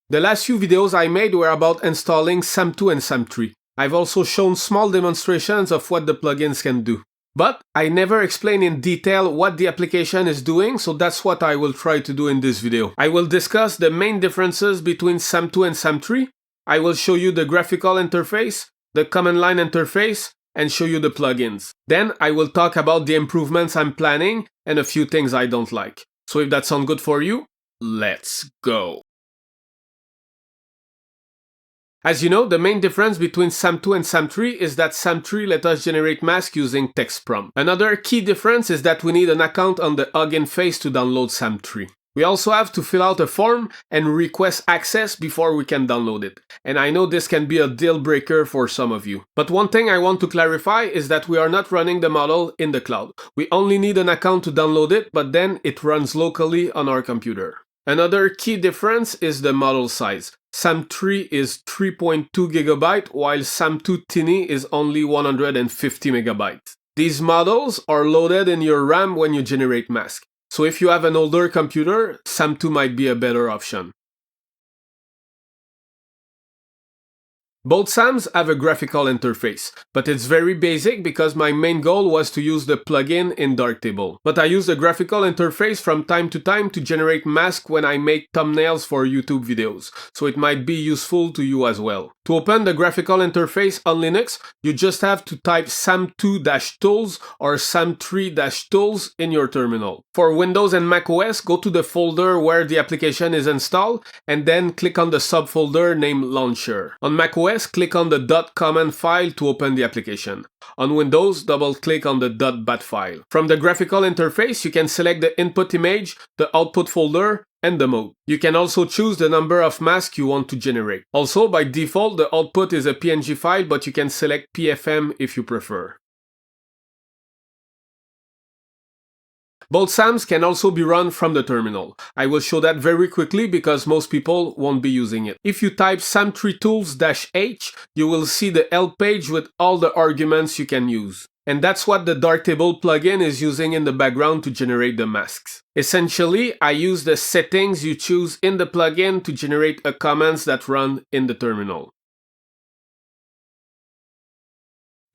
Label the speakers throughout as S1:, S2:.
S1: The last few videos I made were about installing SAM2 and SAM3. I've also shown small demonstrations of what the plugins can do. But I never explain in detail what the application is doing, so that's what I will try to do in this video. I will discuss the main differences between SAM2 and SAM3. I will show you the graphical interface, the command line interface, and show you the plugins. Then I will talk about the improvements I'm planning and a few things I don't like. So if that sounds good for you, let's go. As you know, the main difference between SAM2 and SAM3 is that SAM3 let us generate masks using text prompt. Another key difference is that we need an account on the login phase to download SAM3. We also have to fill out a form and request access before we can download it. And I know this can be a deal breaker for some of you. But one thing I want to clarify is that we are not running the model in the cloud. We only need an account to download it, but then it runs locally on our computer. Another key difference is the model size. SAM3 is 3.2 GB while SAM2 Tiny is only 150 MB. These models are loaded in your RAM when you generate masks. So if you have an older computer, SAM2 might be a better option. Both SAMs have a graphical interface, but it's very basic because my main goal was to use the plugin in Darktable. But I use the graphical interface from time to time to generate masks when I make thumbnails for YouTube videos, so it might be useful to you as well. To open the graphical interface on Linux, you just have to type SAM2-tools or SAM3-tools in your terminal. For Windows and macOS, go to the folder where the application is installed and then click on the subfolder named Launcher. On macOS, click on the .command file to open the application. On Windows, double-click on the .bat file. From the graphical interface, you can select the input image, the output folder, and the mode. You can also choose the number of masks you want to generate. Also, by default, the output is a PNG file, but you can select PFM if you prefer. Both SAMs can also be run from the terminal. I will show that very quickly because most people won't be using it. If you type SAM3tools-H, you will see the help page with all the arguments you can use. And that's what the Darktable plugin is using in the background to generate the masks. Essentially, I use the settings you choose in the plugin to generate a commands that run in the terminal.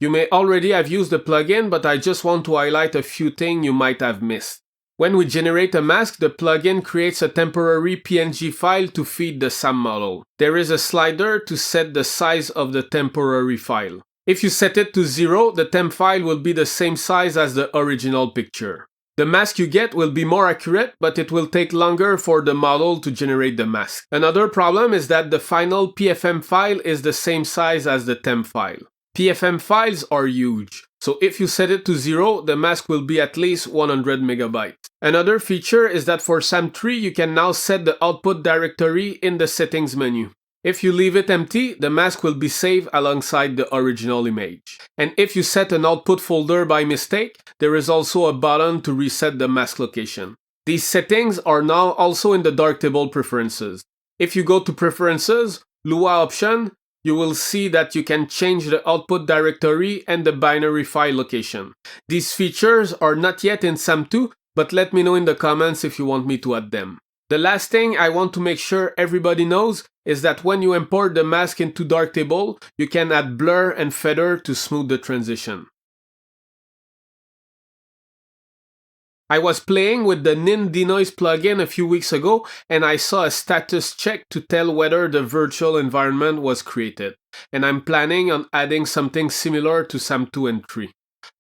S1: You may already have used the plugin, but I just want to highlight a few things you might have missed. When we generate a mask, the plugin creates a temporary PNG file to feed the SAM model. There is a slider to set the size of the temporary file. If you set it to 0, the temp file will be the same size as the original picture. The mask you get will be more accurate, but it will take longer for the model to generate the mask. Another problem is that the final PFM file is the same size as the temp file. PFM files are huge, so if you set it to 0, the mask will be at least 100 MB. Another feature is that for SAM3, you can now set the output directory in the settings menu. If you leave it empty, the mask will be saved alongside the original image. And if you set an output folder by mistake, there is also a button to reset the mask location. These settings are now also in the Darktable preferences. If you go to Preferences, Lua option, you will see that you can change the output directory and the binary file location. These features are not yet in SAM2, but let me know in the comments if you want me to add them. The last thing I want to make sure everybody knows is that when you import the mask into Darktable, you can add blur and feather to smooth the transition. I was playing with the Nin Denoise plugin a few weeks ago and I saw a status check to tell whether the virtual environment was created. And I'm planning on adding something similar to SAM2 and 3.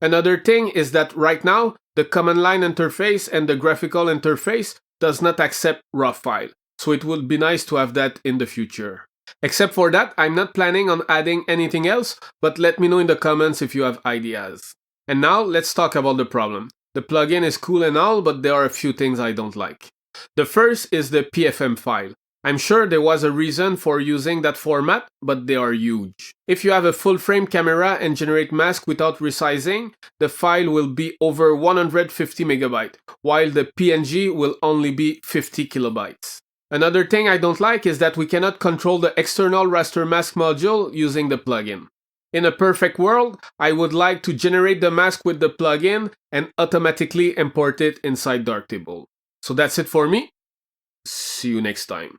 S1: Another thing is that right now, the command line interface and the graphical interface does not accept RAW file. So it would be nice to have that in the future. Except for that, I'm not planning on adding anything else, but let me know in the comments if you have ideas. And now let's talk about the problem. The plugin is cool and all, but there are a few things I don't like. The first is the PFM file. I'm sure there was a reason for using that format, but they are huge. If you have a full-frame camera and generate mask without resizing, the file will be over 150 MB, while the PNG will only be 50 KB. Another thing I don't like is that we cannot control the external raster mask module using the plugin. In a perfect world, I would like to generate the mask with the plugin and automatically import it inside Darktable. So that's it for me. See you next time.